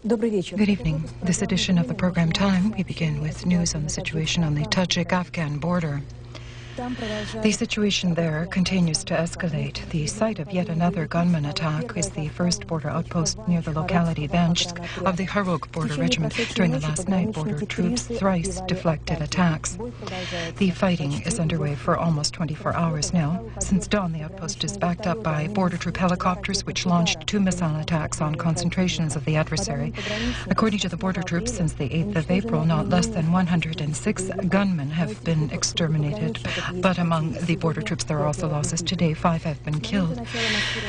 Good evening. This edition of the program Time, we begin with news on the situation on the Tajik-Afghan border. The situation there continues to escalate. The site of yet another gunman attack is the first border outpost near the locality Vanchsk of the Harok Border Regiment. During the last night, border troops thrice deflected attacks. The fighting is underway for almost 24 hours now. Since dawn, the outpost is backed up by border troop helicopters, which launched 2 missile attacks on concentrations of the adversary. According to the border troops, since the 8th of April, not less than 106 gunmen have been exterminated. But among the border troops, there are also losses. Today, 5 have been killed.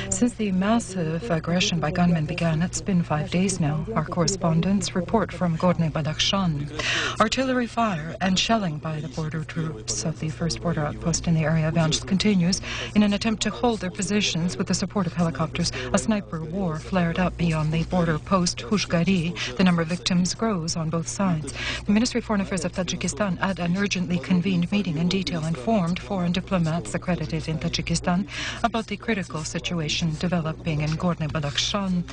Since the massive aggression by gunmen began, it's been 5 days now. Our correspondents report from Gorny Badakhshan. Artillery fire and shelling by the border troops of the first border outpost in the area of Vanchsk continues in an attempt to hold their positions with the support of helicopters. A sniper war flared up beyond the border post Hushgari. The number of victims grows on both sides. The Ministry of Foreign Affairs of Tajikistan, at an urgently convened meeting in detail, informed foreign diplomats accredited in Tajikistan about the critical situation developing in Gorny Badakhshan.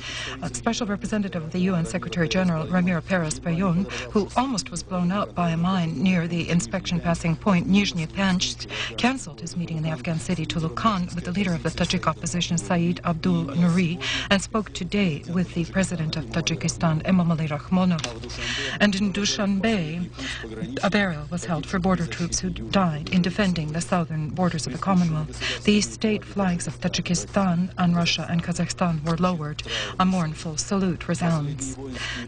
A special representative of the UN Secretary General, Ramiro Perez-Payun, who almost was blown up by a mine near the inspection passing point Nizhny Panjsk, cancelled his meeting in the Afghan city Tulukan with the leader of the Tajik opposition, Saeed Abdul Nuri, and spoke today with the president of Tajikistan, Emomali Rakhmonov. And in Dushanbe, a burial was held for border troops who died in defending the southern borders of the Commonwealth. The state flags of Tajikistan and Russia and Kazakhstan were lowered. A mournful salute resounds.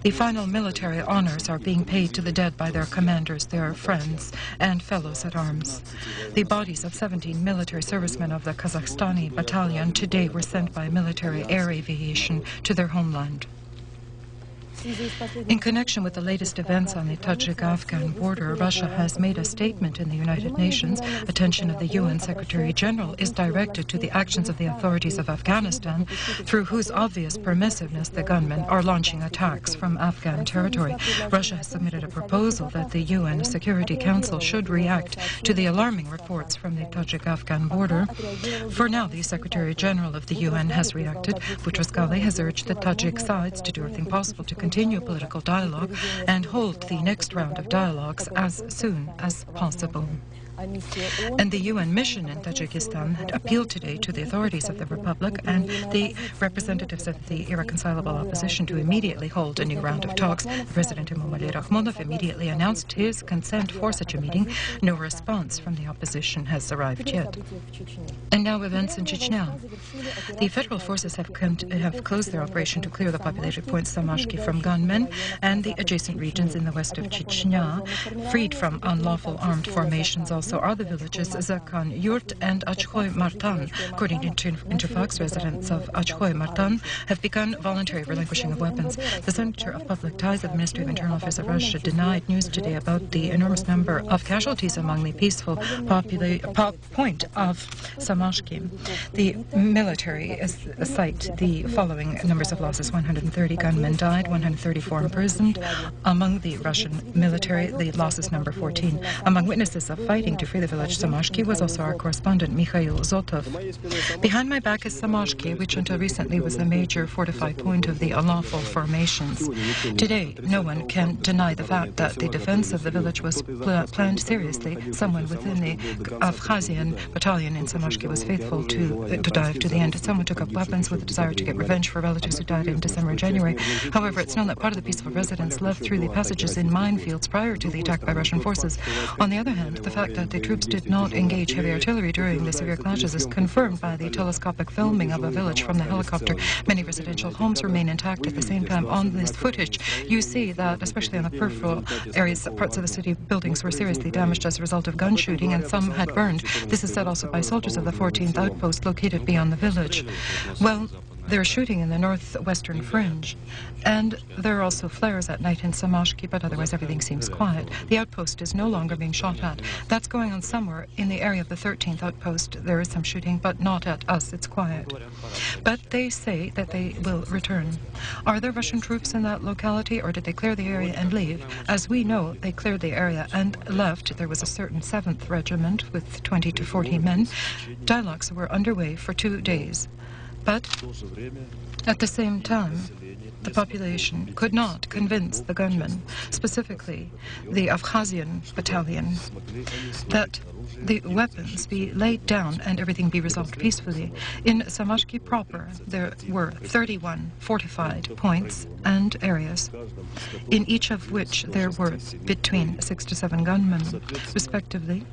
The final military honors are being paid to the dead by their commanders, their friends, and fellows at arms. The bodies of 17 military servicemen of the Kazakhstani battalion today were sent by military air aviation to their homeland. In connection with the latest events on the Tajik-Afghan border, Russia has made a statement in the United Nations. Attention of the UN Secretary General is directed to the actions of the authorities of Afghanistan, through whose obvious permissiveness the gunmen are launching attacks from Afghan territory. Russia has submitted a proposal that the UN Security Council should react to the alarming reports from the Tajik-Afghan border. For now, the Secretary General of the UN has reacted. Boutros Ghali has urged the Tajik sides to do everything possible to continue political dialogue and hold the next round of dialogues as soon as possible. And the UN mission in Tajikistan appealed today to the authorities of the Republic and the representatives of the irreconcilable opposition to immediately hold a new round of talks. President Emomali Rakhmonov immediately announced his consent for such a meeting. No response from the opposition has arrived yet. And now events in Chechnya. The federal forces have closed their operation to clear the populated point Samashki from gunmen and the adjacent regions in the west of Chechnya, freed from unlawful armed formations. Also are the villages Zakan Yurt and Achkhoy Martan. According to Interfax, residents of Achkhoy Martan have begun voluntary relinquishing of weapons. The Center of Public Ties of the Ministry of Internal Affairs of Russia denied news today about the enormous number of casualties among the peaceful point of Samashki. The military cite the following numbers of losses: 130 gunmen died, 134 imprisoned. Among the Russian military, the losses number 14. Among witnesses of fighting to free the village Samashki was also our correspondent Mikhail Zotov. Behind my back is Samashki, which until recently was the major fortified point of the unlawful formations. Today, no one can deny the fact that the defense of the village was planned seriously. Someone within the Abkhazian battalion in Samashki was faithful to dive to the end. Someone took up weapons with a desire to get revenge for relatives who died in December and January. However, it's known that part of the peaceful residents left through the passages in minefields prior to the attack by Russian forces. On the other hand, the fact that the troops did not engage heavy artillery during the severe clashes is confirmed by the telescopic filming of a village from the helicopter. Many residential homes remain intact. At the same time, on this footage, you see that, especially on the peripheral areas, parts of the city buildings were seriously damaged as a result of gun shooting, and some had burned. This is said also by soldiers of the 14th outpost located beyond the village. Well, they're shooting in the northwestern fringe, and there are also flares at night in Samashki, but otherwise everything seems quiet. The outpost is no longer being shot at. That's going on somewhere in the area of the 13th outpost. There is some shooting, but not at us. It's quiet. But they say that they will return. Are there Russian troops in that locality, or did they clear the area and leave? As we know, they cleared the area and left. There was a certain 7th Regiment with 20 to 40 men. Dialogues were underway for 2 days. But at the same time, the population could not convince the gunmen, specifically the Abkhazian battalion, that the weapons be laid down and everything be resolved peacefully. In Samashki proper, there were 31 fortified points and areas, in each of which there were between 6 to 7 gunmen, respectively.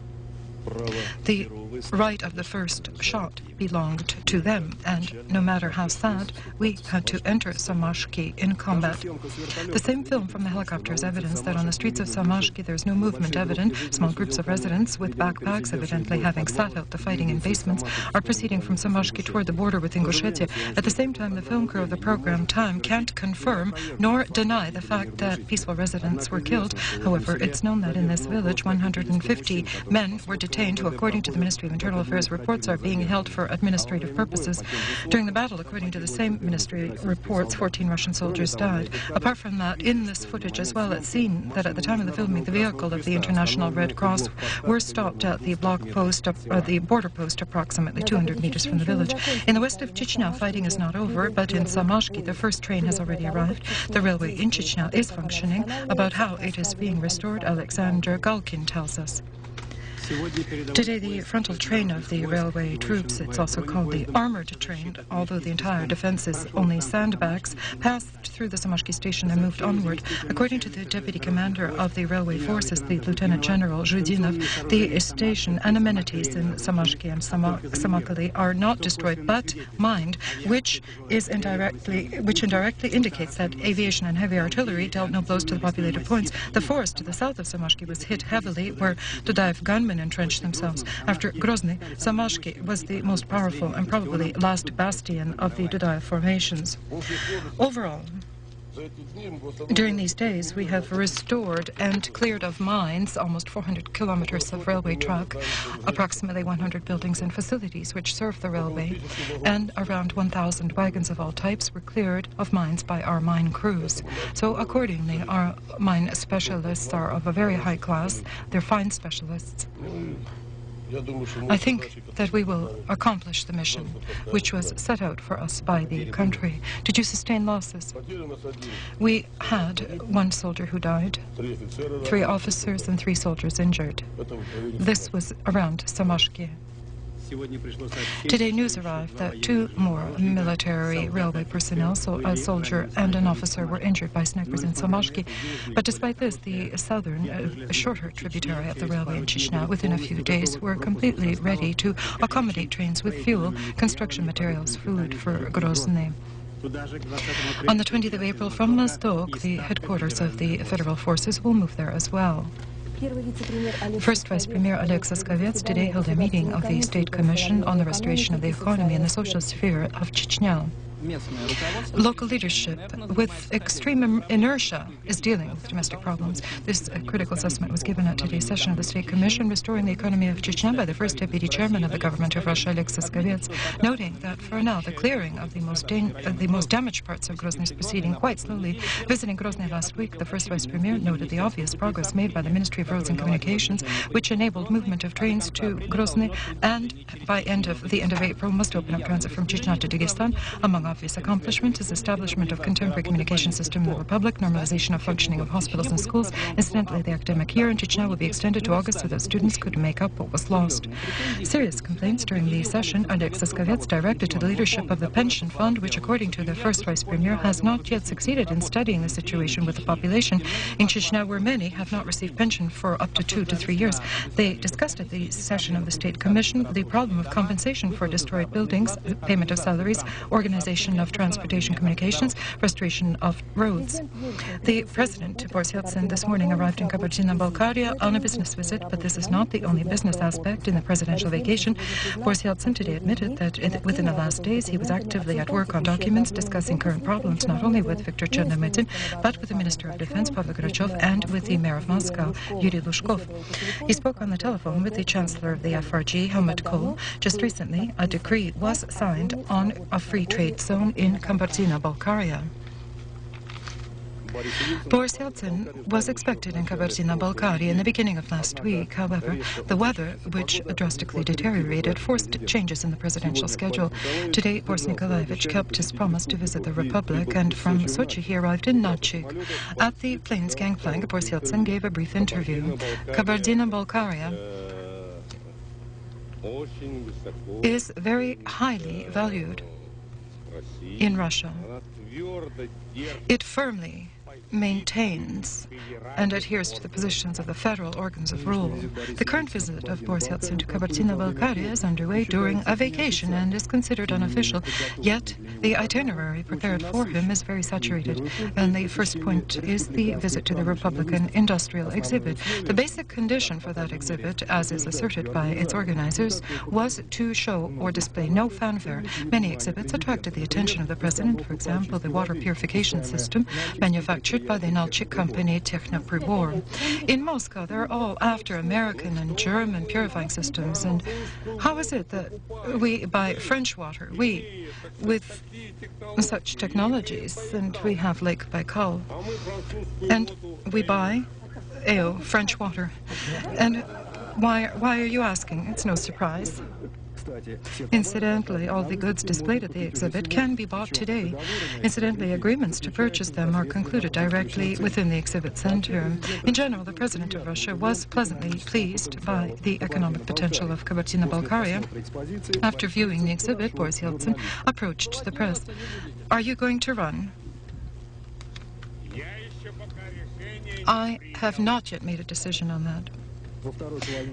The right of the first shot belonged to them, and no matter how sad, we had to enter Samashki in combat. The same film from the helicopter is evidence that on the streets of Samashki there is no movement evident. Small groups of residents with backpacks, evidently having sat out the fighting in basements, are proceeding from Samashki toward the border with Ingushetia. At the same time, the film crew of the program Time can't confirm nor deny the fact that peaceful residents were killed. However, it's known that in this village 150 men were detained who, according to the Ministry of Internal Affairs reports, are being held for administrative purposes. During the battle, according to the same ministry reports, 14 Russian soldiers died. Apart from that, in this footage as well, it's seen that at the time of the filming, the vehicle of the International Red Cross were stopped at the the border post approximately 200 meters from the village. In the west of Chechnya, fighting is not over, but in Samashki, the first train has already arrived. The railway in Chechnya is functioning. About how it is being restored, Alexander Galkin tells us. Today, the frontal train of the railway troops, it's also called the armored train, although the entire defense is only sandbags, passed through the Samashki station and moved onward. According to the deputy commander of the railway forces, the Lieutenant General Zhudinov, the station and amenities in Samashki and Samakali are not destroyed but mined, which indirectly indicates that aviation and heavy artillery dealt no blows to the populated points. The forest to the south of Samashki was hit heavily, where Dudaev gunmen entrenched themselves. After Grozny, Samashki was the most powerful and probably last bastion of the Dudaev formations. Overall, during these days, we have restored and cleared of mines almost 400 kilometers of railway track, approximately 100 buildings and facilities which serve the railway, and around 1,000 wagons of all types were cleared of mines by our mine crews. So accordingly, our mine specialists are of a very high class. They're fine specialists. I think that we will accomplish the mission which was set out for us by the country. Did you sustain losses? We had 1 soldier who died, 3 officers and 3 soldiers injured. This was around Samashki. Today news arrived that 2 more military railway personnel, a soldier and an officer, were injured by snipers in Samashki. But despite this, the southern, shorter tributary of the railway in Chechnya, within a few days, were completely ready to accommodate trains with fuel, construction materials, food for Grozny. On the 20th of April, from Mozdok, the headquarters of the federal forces will move there as well. First Vice Premier Alexis Savets today held a meeting of the State Commission on the Restoration of the Economy in the Social Sphere of Chechnya. Local leadership, with extreme inertia, is dealing with domestic problems. This critical assessment was given at today's session of the State Commission, Restoring the Economy of Chechnya, by the first Deputy Chairman of the Government of Russia, Alexis Savets, noting that for now the clearing of the most damaged parts of Grozny is proceeding quite slowly. Visiting Grozny last week, the first Vice Premier noted the obvious progress made by the Ministry of Roads and Communications, which enabled movement of trains to Grozny, and by the end of April must open up transit from Chechnya to Dagestan. Among obvious accomplishments is establishment of contemporary communication system in the Republic, normalization of functioning of hospitals and schools. Incidentally, the academic year in Chechnya will be extended to August so that students could make up what was lost. Serious complaints during the session, Alexis Savets directed to the leadership of the pension fund, which, according to the first Vice Premier, has not yet succeeded in studying the situation with the population in Chechnya, where many have not received pension for up to 2 to 3 years. They discussed at the session of the State Commission the problem of compensation for destroyed buildings, payment of salaries, organization of transportation communications, restoration of roads. The President, Boris Yeltsin, this morning arrived in Kabardino-Balkaria on a business visit, but this is not the only business aspect in the presidential vacation. Boris Yeltsin today admitted that within the last days he was actively at work on documents discussing current problems, not only with Viktor Chernomyrdin, but with the Minister of Defense, Pavlo Gorbachev, and with the Mayor of Moscow, Yuri Lushkov. He spoke on the telephone with the Chancellor of the FRG, Helmut Kohl. Just recently, a decree was signed on a free trade zone in Kabardino-Balkaria. Boris Yeltsin was expected in Kabardino-Balkaria in the beginning of last week. However, the weather, which drastically deteriorated, forced changes in the presidential schedule. Today, Boris Nikolaevich kept his promise to visit the Republic, and from Sochi he arrived in Nalchik. At the plane's gangplank, Boris Yeltsin gave a brief interview. Kabardino-Balkaria is very highly valued in Russia. It firmly maintains and adheres to the positions of the federal organs of rule. The current visit of Boris Yeltsin to Kabardino-Balkaria is underway during a vacation and is considered unofficial, yet the itinerary prepared for him is very saturated. And the first point is the visit to the Republican Industrial Exhibit. The basic condition for that exhibit, as is asserted by its organizers, was to show or display no fanfare. Many exhibits attracted the attention of the president, for example, the water purification system manufactured by the Nalchik company Technopribor. In Moscow, they're all after American and German purifying systems. And how is it that we buy French water, we, with such technologies, and we have Lake Baikal, and we buy French water? And why are you asking? It's no surprise. Incidentally, all the goods displayed at the exhibit can be bought today. Incidentally, agreements to purchase them are concluded directly within the exhibit center. In general, the President of Russia was pleasantly pleased by the economic potential of Kabardino-Balkaria. After viewing the exhibit, Boris Yeltsin approached the press. Are you going to run? I have not yet made a decision on that.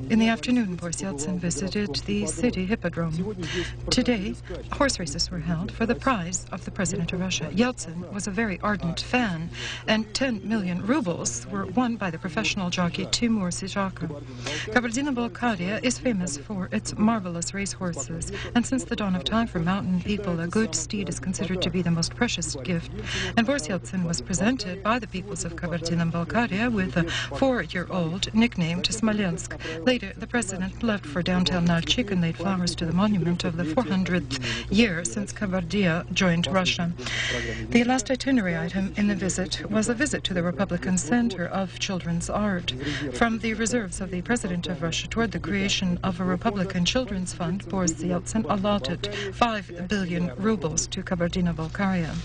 In the afternoon, Boris Yeltsin visited the city hippodrome. Today, horse races were held for the prize of the President of Russia. Yeltsin was a very ardent fan, and 10 million rubles were won by the professional jockey Timur Sizhaka. Kabardino-Balkaria is famous for its marvelous racehorses, and since the dawn of time for mountain people, a good steed is considered to be the most precious gift. And Boris Yeltsin was presented by the peoples of Kabardino-Balkaria with a 4-year-old nicknamed Smolensk. Later, the president left for downtown Nalchik and laid flowers to the monument of the 400th year since Kabardia joined Russia. The last itinerary item in the visit was a visit to the Republican Center of Children's Art. From the reserves of the President of Russia toward the creation of a Republican Children's Fund, Boris Yeltsin allotted 5 billion rubles to Kabardino-Balkaria.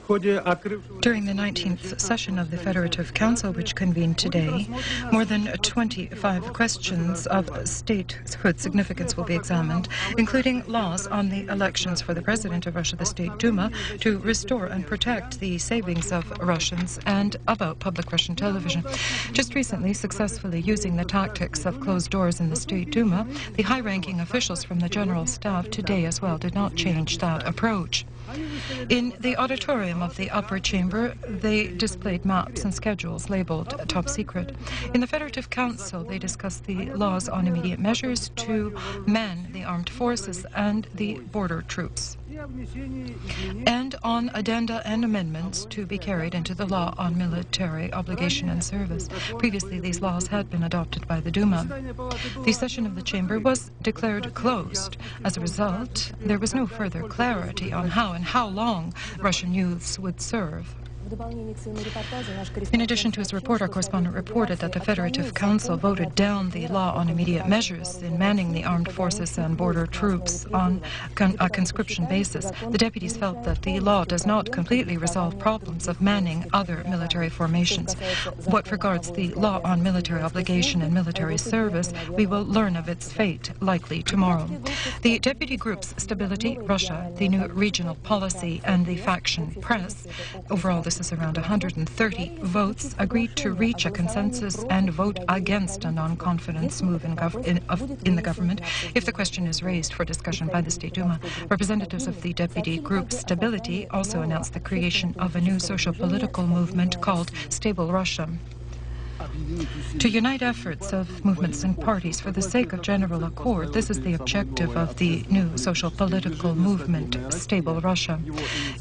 During the 19th session of the Federative Council, which convened today, more than 25 questions of statehood significance will be examined, including laws on the elections for the President of Russia, the State Duma, to restore and protect the savings of Russians, and about public Russian television. Just recently, successfully using the tactics of closed doors in the State Duma, the high-ranking officials from the General Staff today as well did not change that approach. In the auditorium of the upper chamber, they displayed maps and schedules labeled top secret. In the Federative Council, they discussed the laws on immediate measures to man the armed forces and the border troops, and on addenda and amendments to be carried into the law on military obligation and service. Previously, these laws had been adopted by the Duma. The session of the chamber was declared closed. As a result, there was no further clarity on how and how long Russian youths would serve. In addition to his report, our correspondent reported that the Federative Council voted down the law on immediate measures in manning the armed forces and border troops on a conscription basis. The deputies felt that the law does not completely resolve problems of manning other military formations. What regards the law on military obligation and military service, we will learn of its fate likely tomorrow. The deputy groups Stability, Russia, the new regional policy, and the faction press, overall this is around 130 votes, agreed to reach a consensus and vote against a non-confidence move in the government if the question is raised for discussion by the State Duma. Representatives of the deputy group Stability also announced the creation of a new social-political movement called Stable Russia. To unite efforts of movements and parties for the sake of general accord, this is the objective of the new social-political movement, Stable Russia.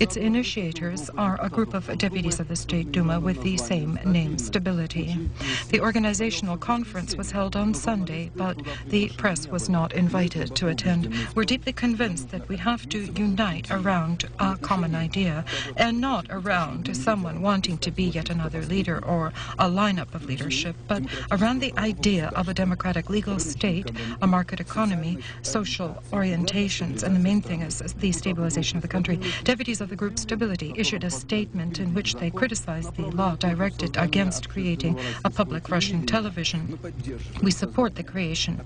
Its initiators are a group of deputies of the State Duma with the same name, Stability. The organizational conference was held on Sunday, but the press was not invited to attend. We're deeply convinced that we have to unite around a common idea and not around someone wanting to be yet another leader or a lineup of leadership, but around the idea of a democratic legal state, a market economy, social orientations, and the main thing is the stabilization of the country. Deputies of the group Stability issued a statement in which they criticized the law directed against creating a public Russian television. We support the creation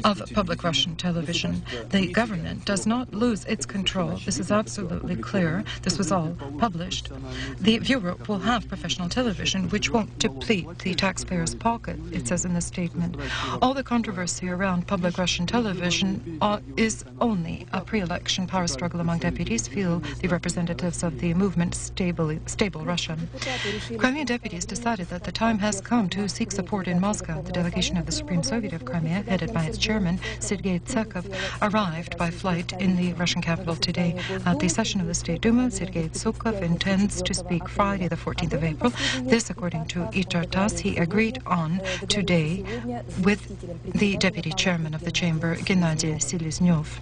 of public Russian television. The government does not lose its control. This is absolutely clear. This was all published. The viewer will have professional television, which won't deplete the taxpayer's pocket, it says in the statement. All the controversy around public Russian television is only a pre-election power struggle among deputies, feel the representatives of the movement Stable Russia. Crimean deputies decided that the time has come to seek support in Moscow. The delegation of the Supreme Soviet of Crimea, headed by its chairman, Sergei Tsakov, arrived by flight in the Russian capital today. At the session of the State Duma, Sergei Tsakov intends to speak Friday, the 14th of April. This, according to Itartas, he agreed on today with the deputy chairman of the chamber, Gennady Seleznyov.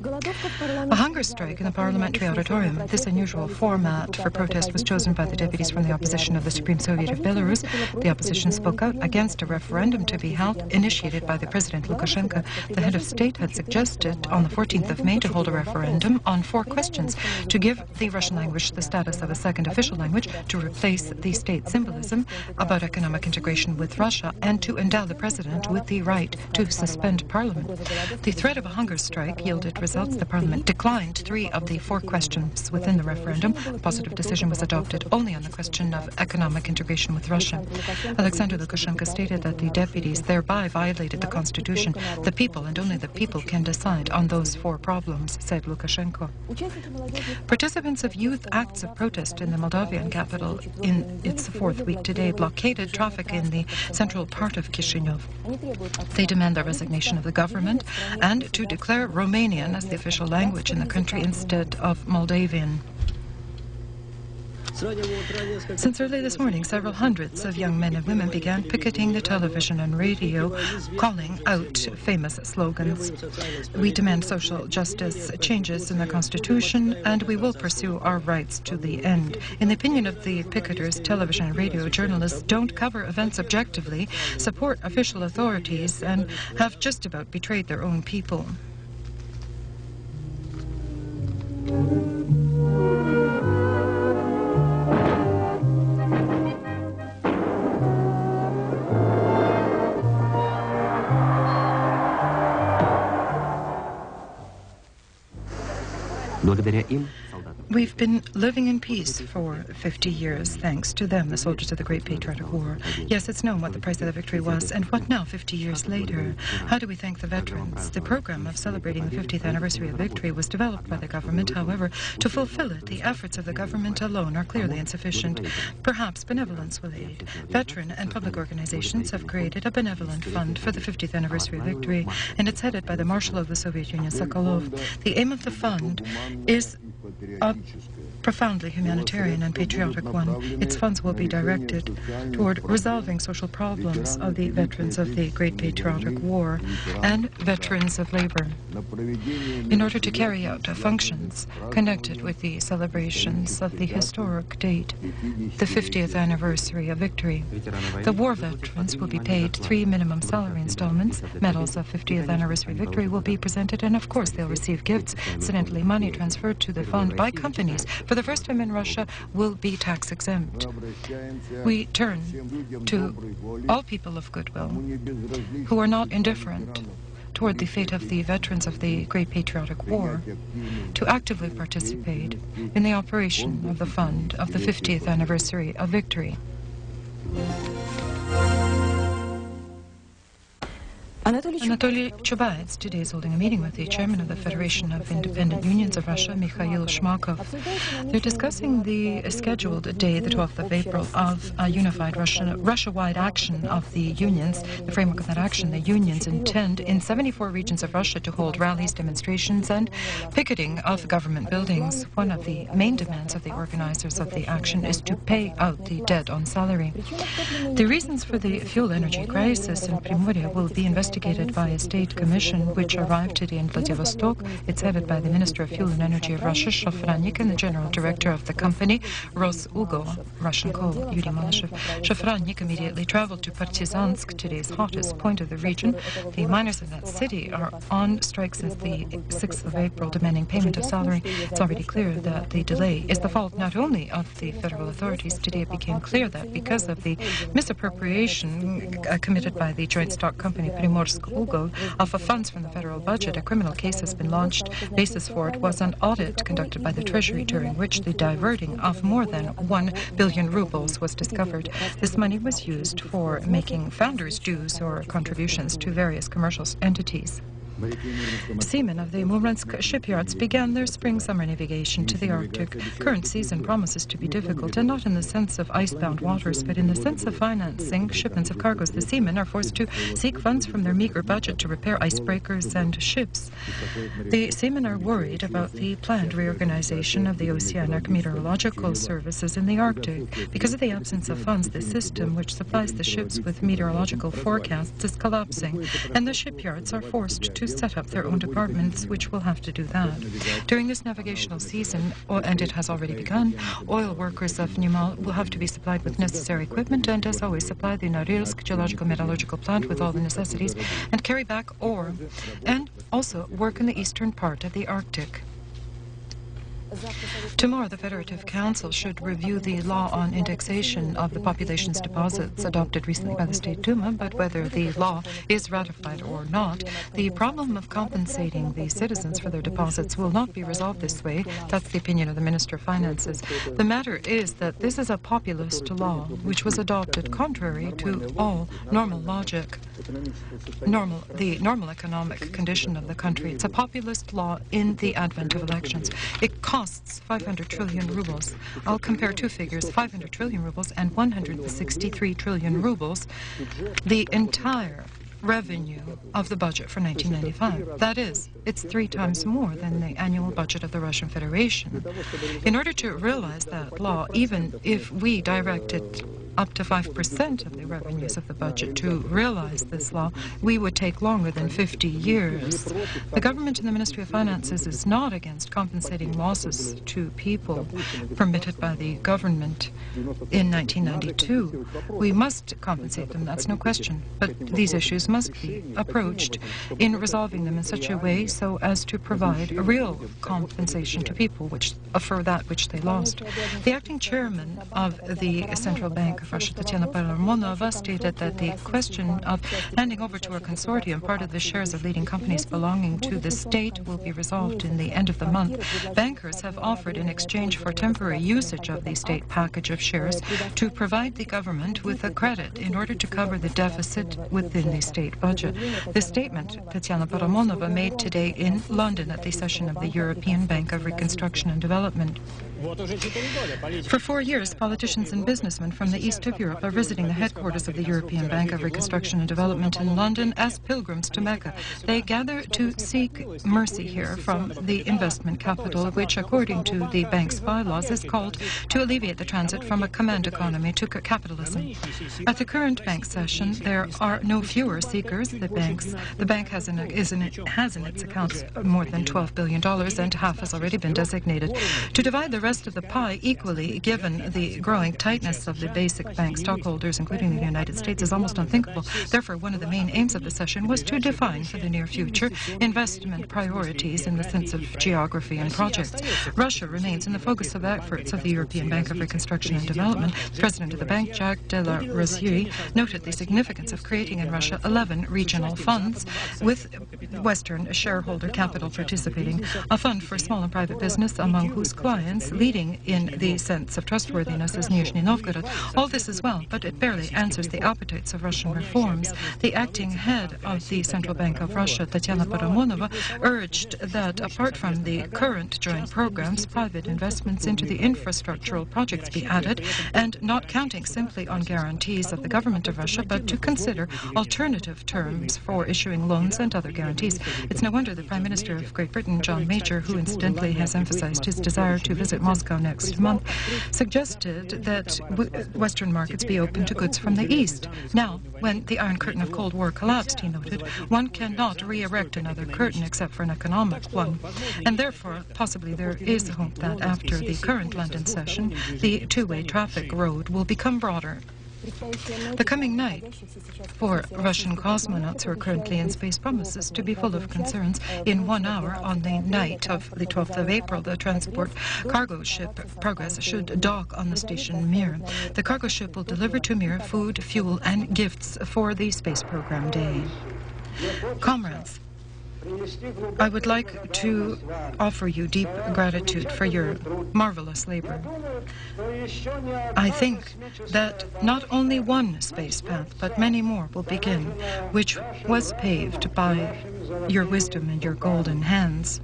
A hunger strike in the parliamentary auditorium. This unusual format for protest was chosen by the deputies from the opposition of the Supreme Soviet of Belarus. The opposition spoke out against a referendum to be held, initiated by the President Lukashenko. The head of state had suggested on the 14th of May to hold a referendum on 4 questions: to give the Russian language the status of a second official language, to replace the state symbolism, about economic integration with Russia, and to endow the president with the right to suspend parliament. The threat of a hunger strike yielded results. The parliament declined 3 of the 4 questions within the referendum. A positive decision was adopted only on the question of economic integration with Russia. Alexander Lukashenko stated that the deputies thereby violated the constitution. The people and only the people can decide on those 4 problems, said Lukashenko. Participants of youth acts of protest in the Moldavian capital in its 4th week today blockaded traffic in the central part of Chisinau. They demand the resignation of the government and to declare Romanian as the official language in the country instead of Moldavian. Since early this morning, several hundreds of young men and women began picketing the television and radio, calling out famous slogans. We demand social justice, changes in the constitution, and we will pursue our rights to the end. In the opinion of the picketers, television and radio journalists don't cover events objectively, support official authorities, and have just about betrayed their own people. We've been living in peace for 50 years, thanks to them, the soldiers of the Great Patriotic War. Yes, it's known what the price of the victory was, and what now, 50 years later? How do we thank the veterans? The program of celebrating the 50th anniversary of victory was developed by the government. However, to fulfill it, the efforts of the government alone are clearly insufficient. Perhaps benevolence will aid. Veteran and public organizations have created a benevolent fund for the 50th anniversary of victory, and it's headed by the Marshal of the Soviet Union, Sokolov. The aim of the fund is a profoundly humanitarian and patriotic one. Its funds will be directed toward resolving social problems of the veterans of the Great Patriotic War and veterans of labor. In order to carry out functions connected with the celebrations of the historic date, the 50th anniversary of victory, the war veterans will be paid 3 minimum salary installments, medals of 50th anniversary victory will be presented, and of course they'll receive gifts. Incidentally, money transferred to the fund by companies for the first time in Russia will be tax exempt. We turn to all people of goodwill who are not indifferent toward the fate of the veterans of the Great Patriotic War to actively participate in the operation of the fund of the 50th anniversary of victory. Anatoly Chubais today is holding a meeting with the chairman of the Federation of Independent Unions of Russia, Mikhail Shmakov. They're discussing the scheduled day, the 12th of April, of a unified Russia-wide action of the unions. The framework of that action, the unions intend in 74 regions of Russia to hold rallies, demonstrations, and picketing of government buildings. One of the main demands of the organizers of the action is to pay out the debt on salary. The reasons for the fuel energy crisis in Primorye will be investigated by a state commission which arrived today in Vladivostok. It's headed by the Minister of Fuel and Energy of Russia, Shafranik, and the General Director of the company, Rosugo, Russian coal, Yuri Malyshev. Shafranik immediately traveled to Partizansk, today's hottest point of the region. The miners in that city are on strike since the 6th of April, demanding payment of salary. It's already clear that the delay is the fault not only of the federal authorities. Today it became clear that because of the misappropriation committed by the joint stock company Primorsk-Ugo of funds from the federal budget, a criminal case has been launched. Basis for it was an audit conducted by the Treasury, during which the diverting of more than 1 billion rubles was discovered. This money was used for making founders' dues or contributions to various commercial entities. Seamen of the Murmansk shipyards began their spring-summer navigation to the Arctic. Current season promises to be difficult, and not in the sense of icebound waters, but in the sense of financing shipments of cargoes. The seamen are forced to seek funds from their meager budget to repair icebreakers and ships. The seamen are worried about the planned reorganization of the Oceanic Meteorological Services in the Arctic. Because of the absence of funds, the system which supplies the ships with meteorological forecasts is collapsing, and the shipyards are forced to set up their own departments, which will have to do that. During this navigational season, and it has already begun, oil workers of Nimal will have to be supplied with necessary equipment and, as always, supply the Norilsk geological metallurgical plant with all the necessities and carry back ore, and also work in the eastern part of the Arctic. Tomorrow, the Federative Council should review the law on indexation of the population's deposits adopted recently by the State Duma, but whether the law is ratified or not, the problem of compensating the citizens for their deposits will not be resolved this way. That's the opinion of the Minister of Finances. The matter is that this is a populist law which was adopted contrary to all normal logic, the normal economic condition of the country. It's a populist law in the advent of elections. It costs 500 trillion rubles. I'll compare two figures, 500 trillion rubles and 163 trillion rubles, the entire revenue of the budget for 1995. That is, it's 3 times more than the annual budget of the Russian Federation. In order to realize that law, even if we directed up to 5% of the revenues of the budget to realize this law, we would take longer than 50 years. The government and the Ministry of Finances is not against compensating losses to people permitted by the government in 1992. We must compensate them, that's no question. But these issues must be approached in resolving them in such a way so as to provide a real compensation to people for that which they lost. The acting chairman of the Central Bank of Russia, Tatyana Paramonova, stated that the question of handing over to a consortium part of the shares of leading companies belonging to the state will be resolved in the end of the month. Bankers have offered in exchange for temporary usage of the state package of shares to provide the government with a credit in order to cover the deficit within the state budget. This statement Tatyana Paramonova made today in London at the session of the European Bank of Reconstruction and Development. For 4 years, politicians and businessmen from the east of Europe are visiting the headquarters of the European Bank of Reconstruction and Development in London as pilgrims to Mecca. They gather to seek mercy here from the investment capital, which, according to the bank's bylaws, is called to alleviate the transit from a command economy to capitalism. At the current bank session, there are no fewer seekers. The bank has in its accounts more than $12 billion, and half has already been designated. To divide the rest of the pie equally, given the growing tightness of the basic bank stockholders, including the United States, is almost unthinkable. Therefore, one of the main aims of the session was to define for the near future investment priorities in the sense of geography and projects. Russia remains in the focus of efforts of the European Bank of Reconstruction and Development. The president of the bank, Jacques de la Rosière, noted the significance of creating in Russia 11 regional funds with Western shareholder capital participating, a fund for small and private business, among whose clients leading in the sense of trustworthiness as Nizhny Novgorod. All this is well, but it barely answers the appetites of Russian reforms. The acting head of the Central Bank of Russia, Tatyana Paramonova, urged that apart from the current joint programs, private investments into the infrastructural projects be added, and not counting simply on guarantees of the government of Russia, but to consider alternative terms for issuing loans and other guarantees. It's no wonder the Prime Minister of Great Britain, John Major, who incidentally has emphasized his desire to visit Moscow next month, suggested that Western markets be open to goods from the East. Now, when the Iron Curtain of Cold War collapsed, he noted, one cannot re-erect another curtain except for an economic one. And therefore, possibly there is hope that after the current London session, the two-way traffic road will become broader. The coming night for Russian cosmonauts who are currently in space promises to be full of concerns. In 1 hour, on the night of the 12th of April, the transport cargo ship Progress should dock on the station Mir. The cargo ship will deliver to Mir food, fuel, and gifts for the space program day. Comrades, I would like to offer you deep gratitude for your marvelous labor. I think that not only one space path, but many more will begin, which was paved by your wisdom and your golden hands.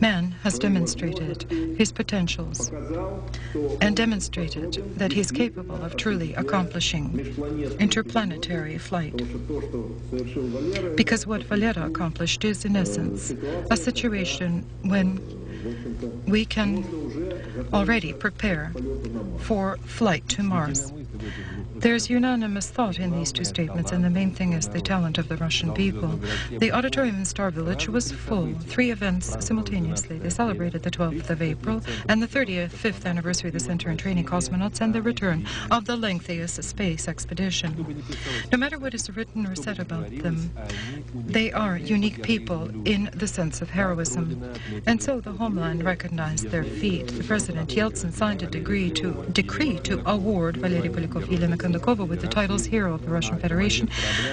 Man has demonstrated his potentials and demonstrated that he is capable of truly accomplishing interplanetary flight. Because what Valera accomplished is, in essence, a situation when we can already prepare for flight to Mars. There's unanimous thought in these two statements, and the main thing is the talent of the Russian people. The auditorium in Star Village was full. 3 events simultaneously. They celebrated the 12th of April and the 35th anniversary of the Center and Training Cosmonauts and the return of the lengthiest space expedition. No matter what is written or said about them, they are unique people in the sense of heroism. And so the homeland recognized their feat. The President Yeltsin signed a decree to award Valery Polyakov with the titles Hero of the Russian Federation,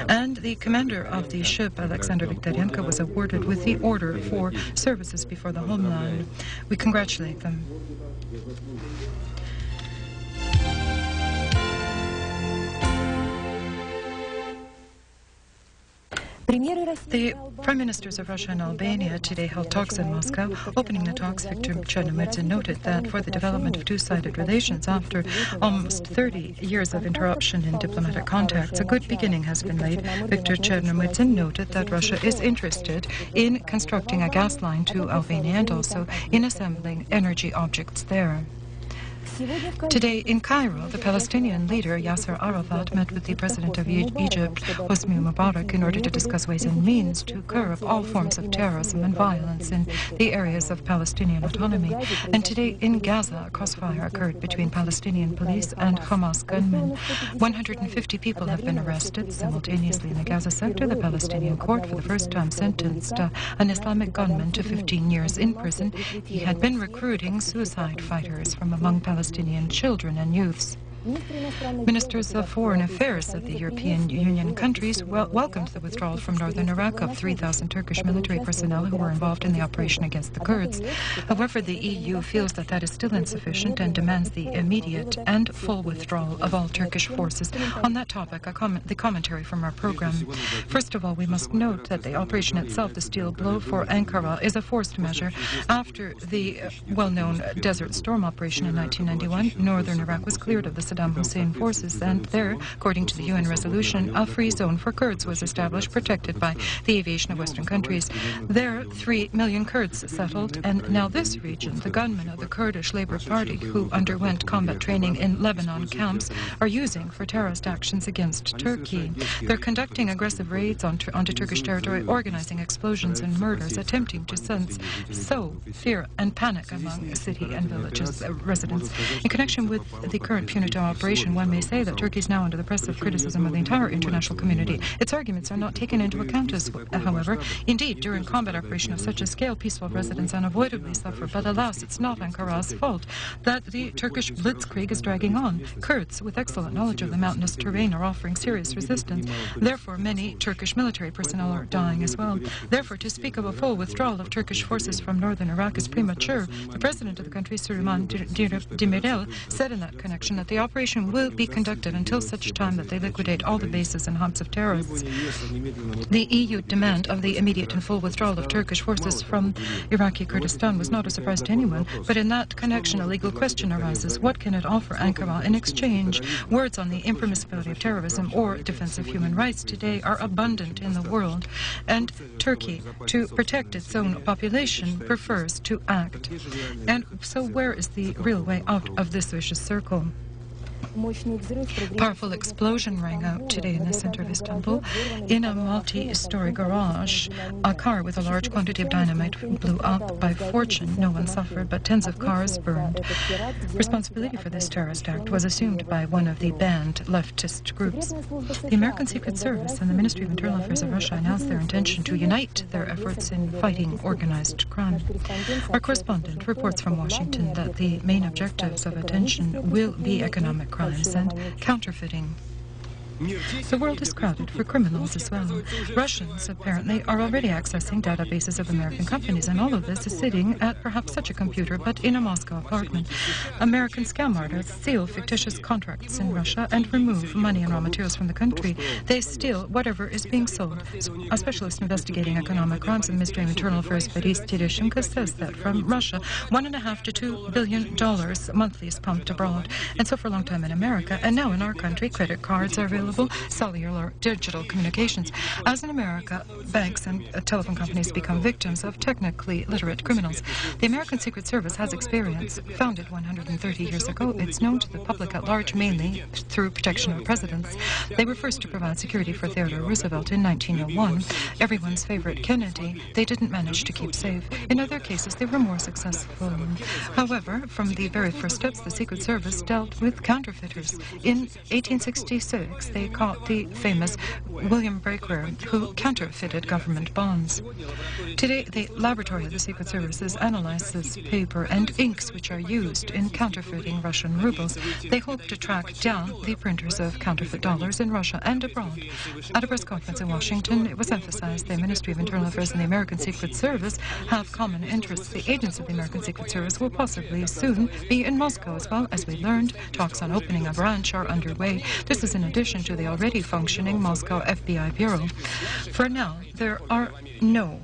and the commander of the ship, Alexander Viktorenko, was awarded with the Order for Services before the homeland. We congratulate them. The Prime Ministers of Russia and Albania today held talks in Moscow. Opening the talks, Viktor Chernomyrdin noted that for the development of two-sided relations after almost 30 years of interruption in diplomatic contacts, a good beginning has been laid. Viktor Chernomyrdin noted that Russia is interested in constructing a gas line to Albania and also in assembling energy objects there. Today in Cairo, the Palestinian leader Yasser Arafat met with the President of Egypt, Hosni Mubarak, in order to discuss ways and means to curb all forms of terrorism and violence in the areas of Palestinian autonomy. And today in Gaza, a crossfire occurred between Palestinian police and Hamas gunmen. 150 people have been arrested. Simultaneously in the Gaza sector, the Palestinian court for the first time sentenced an Islamic gunman to 15 years in prison. He had been recruiting suicide fighters from among Palestinian children and youths. Ministers of Foreign Affairs of the European Union countries welcomed the withdrawal from northern Iraq of 3,000 Turkish military personnel who were involved in the operation against the Kurds. However, the EU feels that that is still insufficient and demands the immediate and full withdrawal of all Turkish forces. On that topic, the commentary from our program. First of all, we must note that the operation itself, the steel blow for Ankara, is a forced measure. After the well-known Desert Storm operation in 1991, northern Iraq was cleared of the Saddam Hussein forces, and there, according to the UN resolution, a free zone for Kurds was established, protected by the aviation of Western countries. There, 3 million Kurds settled, and now this region, the gunmen of the Kurdish Labour Party, who underwent combat training in Lebanon camps, are using for terrorist actions against Turkey. They're conducting aggressive raids onto Turkish territory, organizing explosions and murders, attempting to sow fear and panic among city and villages residents. In connection with the current punitive operation, one may say that Turkey is now under the press of criticism of the entire international community. Its arguments are not taken into account, however. Indeed, during combat operation of such a scale, peaceful residents unavoidably suffer. But alas, it's not Ankara's fault that the Turkish blitzkrieg is dragging on. Kurds, with excellent knowledge of the mountainous terrain, are offering serious resistance. Therefore, many Turkish military personnel are dying as well. Therefore, to speak of a full withdrawal of Turkish forces from northern Iraq is premature. The president of the country, Süleyman Demirel, said in that connection that the operation will be conducted until such time that they liquidate all the bases and hubs of terrorists. The EU demand of the immediate and full withdrawal of Turkish forces from Iraqi Kurdistan was not a surprise to anyone, but in that connection a legal question arises. What can it offer Ankara in exchange? Words on the impermissibility of terrorism or defense of human rights today are abundant in the world, and Turkey, to protect its own population, prefers to act. And so where is the real way out of this vicious circle? Powerful explosion rang out today in the center of Istanbul. In a multi-story garage, a car with a large quantity of dynamite blew up. By fortune, no one suffered, but tens of cars burned. Responsibility for this terrorist act was assumed by one of the banned leftist groups. The American Secret Service and the Ministry of Internal Affairs of Russia announced their intention to unite their efforts in fighting organized crime. Our correspondent reports from Washington that the main objectives of attention will be economic crimes and counterfeiting. The world is crowded for criminals as well. Russians, apparently, are already accessing databases of American companies, and all of this is sitting at perhaps such a computer, but in a Moscow apartment. American scam artists steal fictitious contracts in Russia and remove money and raw materials from the country. They steal whatever is being sold. A specialist investigating economic crimes in the Ministry of Internal Affairs, Boris Tereshchenko, says that from Russia, $1.5 to $2 billion monthly is pumped abroad. And so for a long time in America, and now in our country, credit cards are available, cellular digital communications. As in America, banks and telephone companies become victims of technically literate criminals. The American Secret Service has experience. Founded 130 years ago, it's known to the public at large mainly through protection of presidents. They were first to provide security for Theodore Roosevelt in 1901. Everyone's favorite Kennedy, they didn't manage to keep safe. In other cases, they were more successful. However, from the very first steps, the Secret Service dealt with counterfeiters. In 1866, they caught the famous William Breaker, who counterfeited government bonds. Today, the laboratory of the Secret Services analyzes paper and inks which are used in counterfeiting Russian rubles. They hope to track down the printers of counterfeit dollars in Russia and abroad. At a press conference in Washington, it was emphasized the Ministry of Internal Affairs and the American Secret Service have common interests. The agents of the American Secret Service will possibly soon be in Moscow as well. As we learned, talks on opening a branch are underway. This is in addition to the already functioning Moscow FBI Bureau. For now, there are no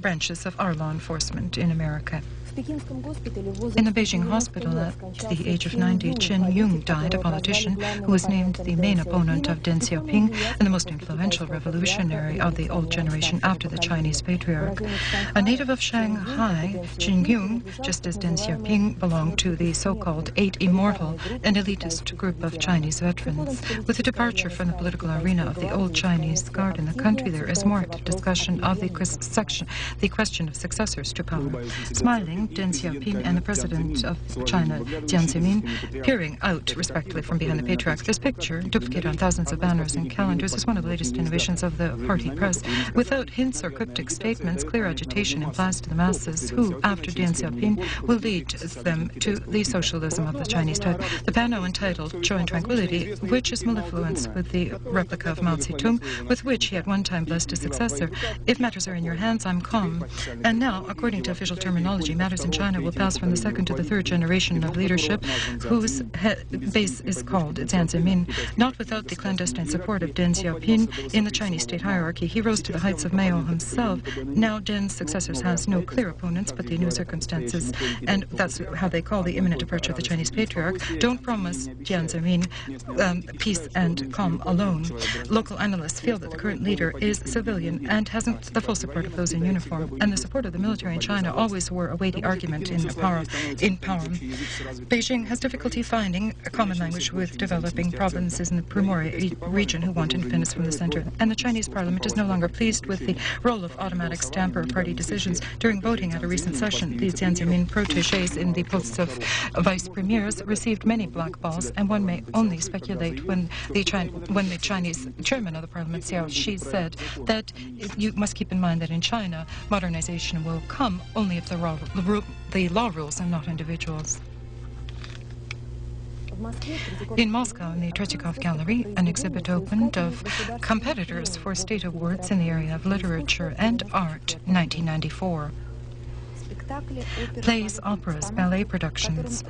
branches of our law enforcement in America. In the Beijing hospital at the age of 90, Chen Yung died, a politician who was named the main opponent of Deng Xiaoping and the most influential revolutionary of the old generation after the Chinese patriarch. A native of Shanghai, Chen Yung, just as Deng Xiaoping, belonged to the so-called Eight Immortal, an elitist group of Chinese veterans. With the departure from the political arena of the old Chinese guard in the country, there is more discussion of the question of successors to power. Smiling, Deng Xiaoping and the president of China, Jiang Zemin, peering out respectively from behind the patriarch. This picture, duplicated on thousands of banners and calendars, is one of the latest innovations of the party press. Without hints or cryptic statements, clear agitation implies to the masses who, after Deng Xiaoping, will lead them to the socialism of the Chinese type. The panel entitled Joy and Tranquility, which is mellifluence with the replica of Mao Zedong, with which he at one time blessed his successor. If matters are in your hands, I'm calm. And now, according to official terminology, matters in China will pass from the second to the third generation of leadership, whose base is called Jiang Zemin. Not without the clandestine support of Deng Xiaoping in the Chinese state hierarchy, he rose to the heights of Mao himself. Now Deng's successors has no clear opponents, but the new circumstances, and that's how they call the imminent departure of the Chinese patriarch, don't promise Jiang Zemin peace and calm alone. Local analysts feel that the current leader is civilian and hasn't the full support of those in uniform, and the support of the military in China always were a weighty the argument in power. Beijing has difficulty finding a common language with developing provinces in the Primorye region who want independence from the center. And the Chinese parliament is no longer pleased with the role of automatic stamper party decisions. During voting at a recent session, the Jiang Zemin protégés in the posts of vice premiers received many black balls, and one may only speculate when the Chinese chairman of the parliament, Xiao Shi, said that you must keep in mind that in China, modernization will come only if the law rules and not individuals. In Moscow, in the Tretyakov Gallery, an exhibit opened of competitors for state awards in the area of literature and art 1994. Plays, operas, ballet productions,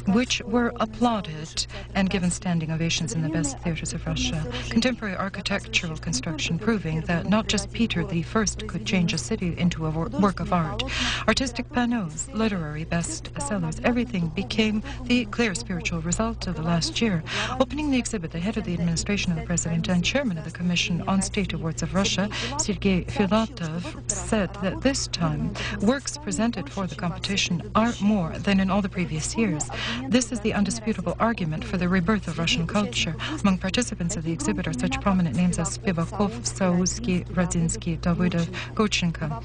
which were applauded and given standing ovations in the best theaters of Russia. Contemporary architectural construction proving that not just Peter I could change a city into a work of art. Artistic panels, literary bestsellers, everything became the clear spiritual result of the last year. Opening the exhibit, the head of the administration of the president and chairman of the Commission on State Awards of Russia, Sergei Filatov, said that this time works presented for the competition are more than in all the previous years. This is the undisputable argument for the rebirth of Russian culture. Among participants of the exhibit are such prominent names as Spivakov, Sausky, Radzinsky, Davidov, Gochenko.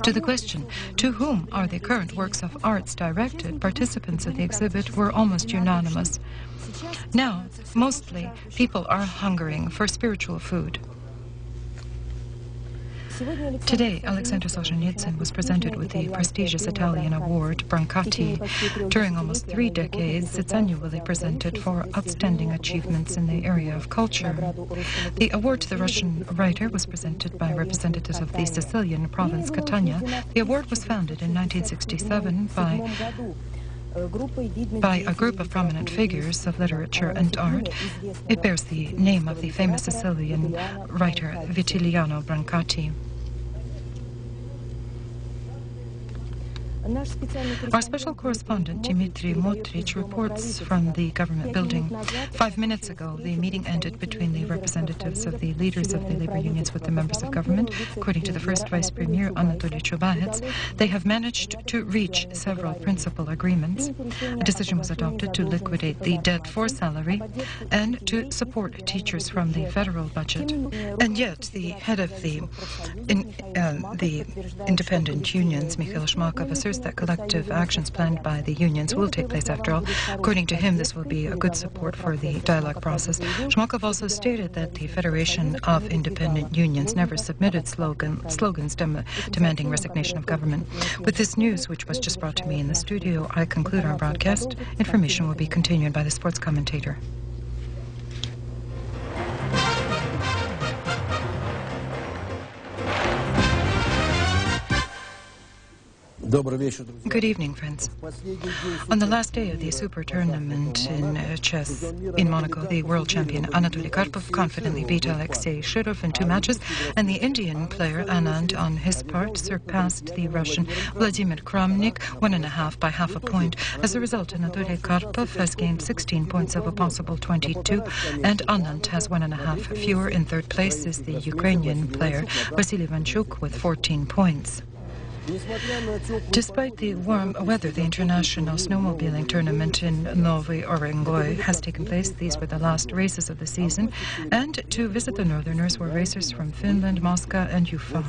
To the question, to whom are the current works of arts directed, participants of the exhibit were almost unanimous. Now, mostly, people are hungering for spiritual food. Today, Alexander Solzhenitsyn was presented with the prestigious Italian award Brancati. During almost 3 decades, it's annually presented for outstanding achievements in the area of culture. The award to the Russian writer was presented by representatives of the Sicilian province Catania. The award was founded in 1967 by a group of prominent figures of literature and art. It bears the name of the famous Sicilian writer Vitiliano Brancati. Our special correspondent, Dmitry Motrich, reports from the government building. 5 minutes ago, the meeting ended between the representatives of the leaders of the labor unions with the members of government. According to the first vice premier, Anatoly Chubahets, they have managed to reach several principal agreements. A decision was adopted to liquidate the debt for salary and to support teachers from the federal budget. And yet, the head of the independent unions, Mikhail Shmakov, asserts that collective actions planned by the unions will take place after all. According to him, this will be a good support for the dialogue process. Shmakov also stated that the Federation of Independent Unions never submitted slogans demanding resignation of government. With this news, which was just brought to me in the studio, I conclude our broadcast. Information will be continued by the sports commentator. Good evening, friends. On the last day of the Super Tournament in chess in Monaco, the world champion Anatoly Karpov confidently beat Alexei Shirov in 2 matches, and the Indian player Anand, on his part, surpassed the Russian Vladimir Kramnik 1.5 by half a point. As a result, Anatoly Karpov has gained 16 points of a possible 22, and Anand has 1.5 fewer. In 3rd place is the Ukrainian player Vasily Vanchuk with 14 points. Despite the warm weather, the international snowmobiling tournament in Nowy Orengoy has taken place. These were the last races of the season. And to visit the Northerners were racers from Finland, Moscow, and Ufa.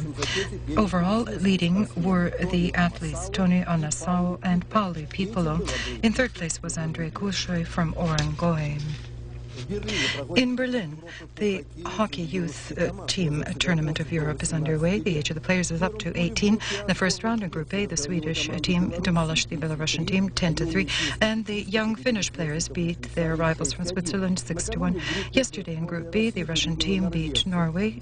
Overall, leading were the athletes Tony Anasau and Pauli Pipolo. In 3rd place was Andrei Kulshoy from Orengoy. In Berlin, the hockey youth team tournament of Europe is underway. The age of the players is up to 18. In the first round in Group A, the Swedish team demolished the Belarusian team 10-3, and the young Finnish players beat their rivals from Switzerland 6-1. Yesterday in Group B, the Russian team beat Norway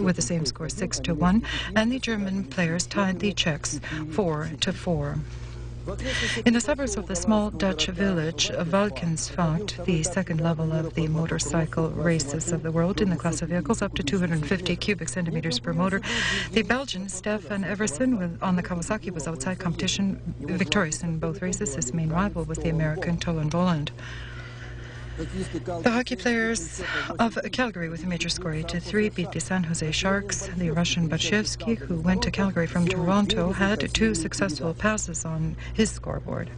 with the same score 6-1, and the German players tied the Czechs 4-4. In the suburbs of the small Dutch village of Valkensvaart, the 2nd level of the motorcycle races of the world in the class of vehicles up to 250 cubic centimeters per motor, the Belgian Stefan Everson on the Kawasaki was outside competition, victorious in both races. His main rival was the American Tolan Voland. The hockey players of Calgary with a major score 8-3 beat the San Jose Sharks. The Russian Batshevsky, who went to Calgary from Toronto, had 2 successful passes on his scoreboard.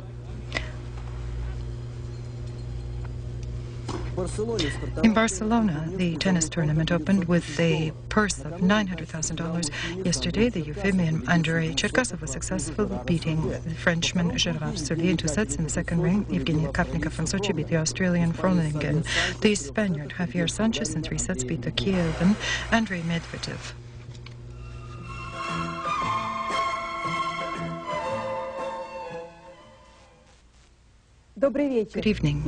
In Barcelona, the tennis tournament opened with a purse of $900,000. Yesterday, the Euphemian Andrei Cherkasov was successful, beating the Frenchman Gerard Soulier in 2 sets in the second ring. Evgeny Kapnikov from Sochi beat the Australian Froningen. The Spaniard Javier Sanchez in 3 sets beat the Kievan Andrei Medvedev. Good evening.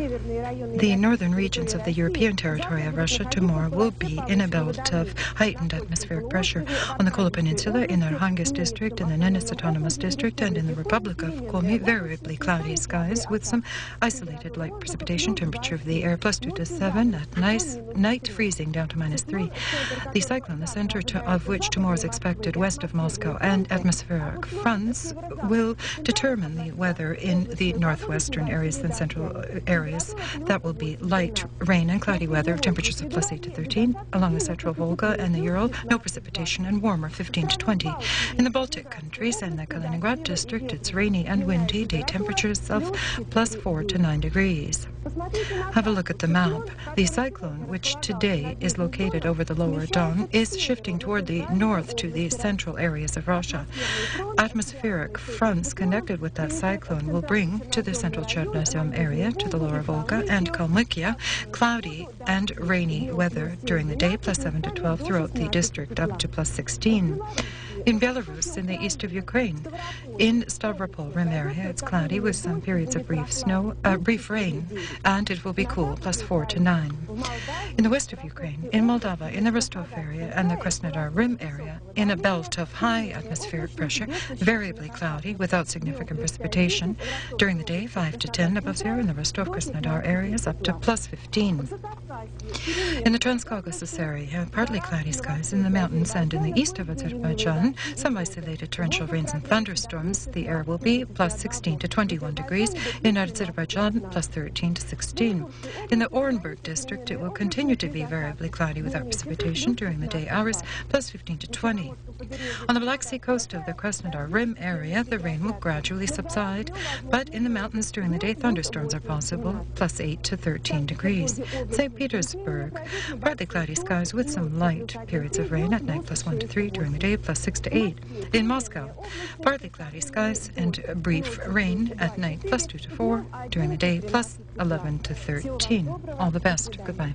The northern regions of the European territory of Russia tomorrow will be in a belt of heightened atmospheric pressure. On the Kola Peninsula, in the Arhangelsk district, in the Nenes Autonomous District, and in the Republic of Komi, variably cloudy skies with some isolated light precipitation. Temperature of the air +2 to 7, at night freezing down to -3. The cyclone, the center of which tomorrow is expected west of Moscow, and atmospheric fronts will determine the weather in the northwestern areas and central areas. That will be light rain and cloudy weather, temperatures of +8 to 13. Along the Central Volga and the Ural, no precipitation and warmer, 15 to 20. In the Baltic countries and the Kaliningrad district, it's rainy and windy, day temperatures of +4 to 9 degrees. Have a look at the map. The cyclone, which today is located over the lower Don, is shifting toward the north to the central areas of Russia. Atmospheric fronts connected with that cyclone will bring to the central Chernozem area, to the lower Volga and Kalmykia, cloudy and rainy weather during the day, +7 to 12 throughout the district, up to +16. In Belarus, in the east of Ukraine, in Stavropol Rim area, it's cloudy with some periods of brief rain, and it will be cool, +4 to 9. In the west of Ukraine, in Moldova, in the Rostov area and the Krasnodar Rim area, in a belt of high atmospheric pressure, variably cloudy without significant precipitation. During the day, 5 to 10 above zero in the Rostov-Krasnodar areas, up to +15. In the Transcaucasus area, partly cloudy skies in the mountains and in the east of Azerbaijan, some isolated torrential rains and thunderstorms. The air will be +16 to 21 degrees. In Azerbaijan, +13 to 16. In the Orenburg district, it will continue to be variably cloudy without precipitation during the day hours, +15 to 20. On the Black Sea coast of the Krasnodar Rim area, the rain will gradually subside, but in the mountains during the day, thunderstorms are possible, +8 to 13 degrees. St. Petersburg, partly cloudy skies with some light periods of rain at night, +1 to 3, during the day, +6 to 8. In Moscow, partly cloudy skies and brief rain at night, +2 to 4, during the day, +11 to 13. All the best. Goodbye.